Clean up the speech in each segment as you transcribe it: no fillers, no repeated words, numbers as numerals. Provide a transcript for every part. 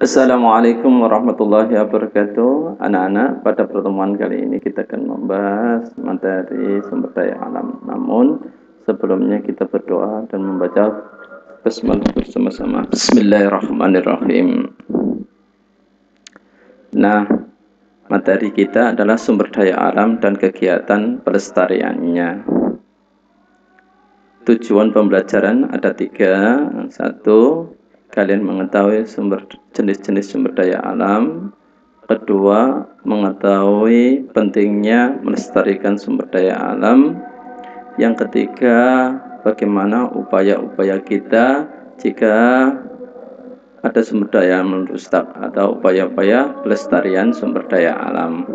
Assalamualaikum warahmatullahi wabarakatuh. Anak-anak, pada pertemuan kali ini kita akan membahas materi sumber daya alam. Namun sebelumnya kita berdoa dan membaca basmalah bersama-sama. Bismillahirrahmanirrahim. Nah, materi kita adalah sumber daya alam dan kegiatan pelestariannya. Tujuan pembelajaran ada 3. 1. Kalian mengetahui jenis-jenis sumber daya alam. 2. Mengetahui pentingnya melestarikan sumber daya alam. Yang 3. Bagaimana upaya-upaya kita jika ada sumber daya merusak atau upaya-upaya pelestarian sumber daya alam.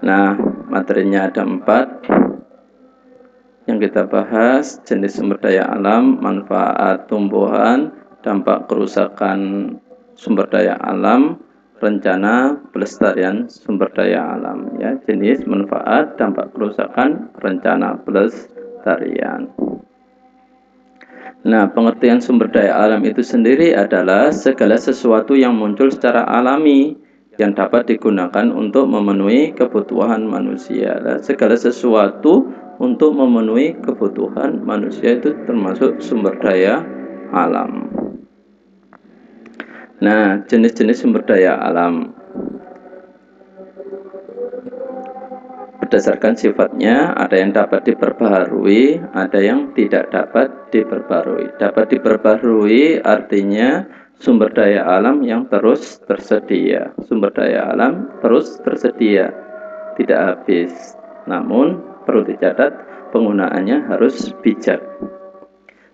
Nah, materinya ada 4 yang kita bahas: jenis sumber daya alam, manfaat tumbuhan, dampak kerusakan sumber daya alam, rencana pelestarian sumber daya alam. Ya, jenis, manfaat, dampak kerusakan, rencana pelestarian. Nah, pengertian sumber daya alam itu sendiri adalah segala sesuatu yang muncul secara alami yang dapat digunakan untuk memenuhi kebutuhan manusia. Nah, segala sesuatu untuk memenuhi kebutuhan manusia itu termasuk sumber daya alam. Nah, jenis-jenis sumber daya alam berdasarkan sifatnya, ada yang dapat diperbaharui, ada yang tidak dapat diperbarui. Dapat diperbarui artinya sumber daya alam yang terus tersedia. Sumber daya alam terus tersedia, tidak habis. Namun perlu dicatat, penggunaannya harus bijak.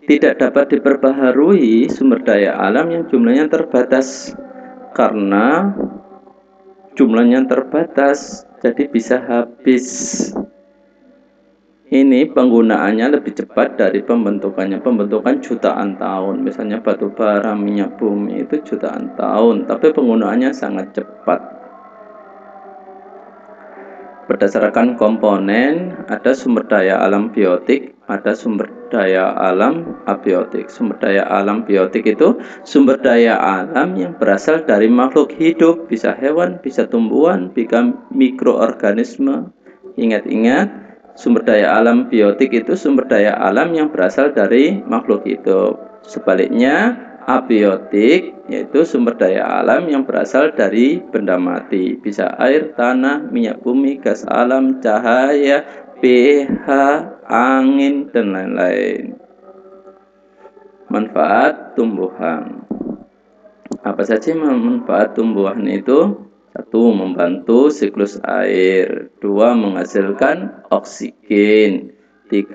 Tidak dapat diperbaharui sumber daya alam yang jumlahnya terbatas. Karena jumlahnya terbatas, jadi bisa habis. Ini penggunaannya lebih cepat dari pembentukannya. Pembentukan jutaan tahun. Misalnya batu bara, minyak bumi itu jutaan tahun, tapi penggunaannya sangat cepat. Berdasarkan komponen, ada sumber daya alam biotik, ada sumber daya alam abiotik. Sumber daya alam biotik itu sumber daya alam yang berasal dari makhluk hidup, bisa hewan, bisa tumbuhan, bisa mikroorganisme. Ingat-ingat, sumber daya alam biotik itu sumber daya alam yang berasal dari makhluk hidup. Sebaliknya, abiotik yaitu sumber daya alam yang berasal dari benda mati, bisa air, tanah, minyak bumi, gas alam, cahaya, pH, angin, dan lain-lain. Manfaat tumbuhan. Apa saja manfaat tumbuhan itu? 1. Membantu siklus air. 2. Menghasilkan oksigen. 3.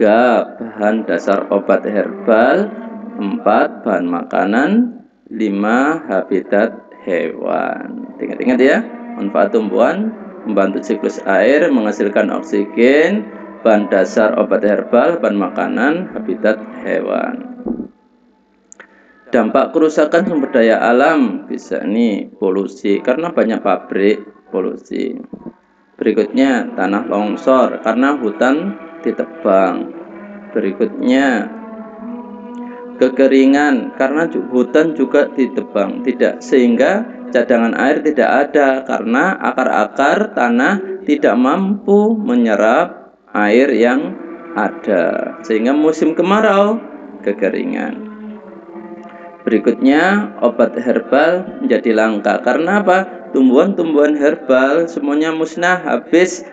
Bahan dasar obat herbal. 4. Bahan makanan. 5. Habitat hewan. Ingat-ingat ya, manfaat tumbuhan: membantu siklus air, menghasilkan oksigen, bahan dasar obat herbal, bahan makanan, habitat hewan. Dampak kerusakan sumber daya alam bisa nih polusi, karena banyak pabrik polusi. Berikutnya tanah longsor karena hutan ditebang. Berikutnya kekeringan karena hutan juga ditebang, sehingga cadangan air tidak ada karena akar-akar tanah tidak mampu menyerap air yang ada, sehingga musim kemarau kekeringan. Berikutnya obat herbal menjadi langka karena apa? Tumbuhan-tumbuhan herbal semuanya musnah, habis.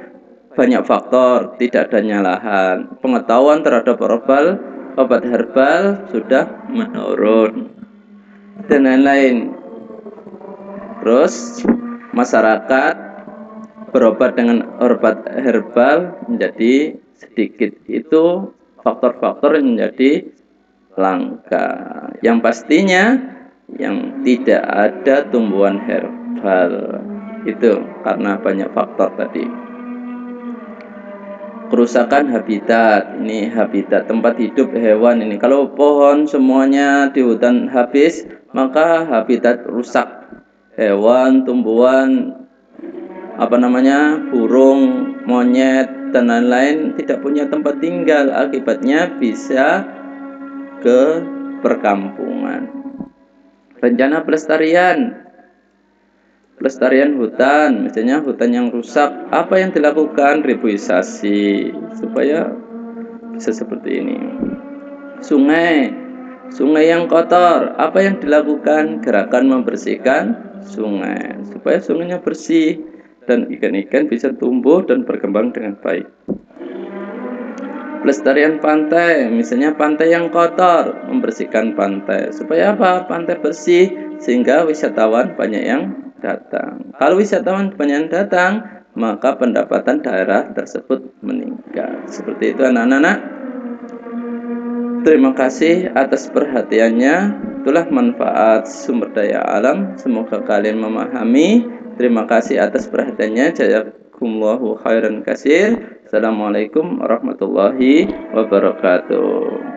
Banyak faktor, tidak adanya lahan, pengetahuan terhadap obat herbal sudah menurun, dan lain-lain. Terus masyarakat berobat dengan obat herbal menjadi sedikit. Itu faktor-faktor yang menjadi langka. Yang pastinya yang tidak ada tumbuhan herbal itu karena banyak faktor tadi. Kerusakan habitat, ini habitat tempat hidup hewan. Ini kalau pohon semuanya di hutan habis, maka habitat rusak. Hewan, tumbuhan, burung, monyet, dan lain-lain tidak punya tempat tinggal. Akibatnya bisa ke perkampungan. Rencana pelestarian hutan, misalnya hutan yang rusak, apa yang dilakukan? Reboisasi supaya bisa seperti ini. Sungai yang kotor, apa yang dilakukan? Gerakan membersihkan sungai supaya sungainya bersih dan ikan-ikan bisa tumbuh dan berkembang dengan baik. Pelestarian pantai, misalnya pantai yang kotor, membersihkan pantai supaya apa? Pantai bersih sehingga wisatawan banyak yang datang. Kalau wisatawan banyak yang datang, maka pendapatan daerah tersebut meningkat. Seperti itu anak-anak. Terima kasih atas perhatiannya. Itulah manfaat sumber daya alam. Semoga kalian memahami. Terima kasih atas perhatiannya. Jazakumullahu khairan katsir. Assalamualaikum warahmatullahi wabarakatuh.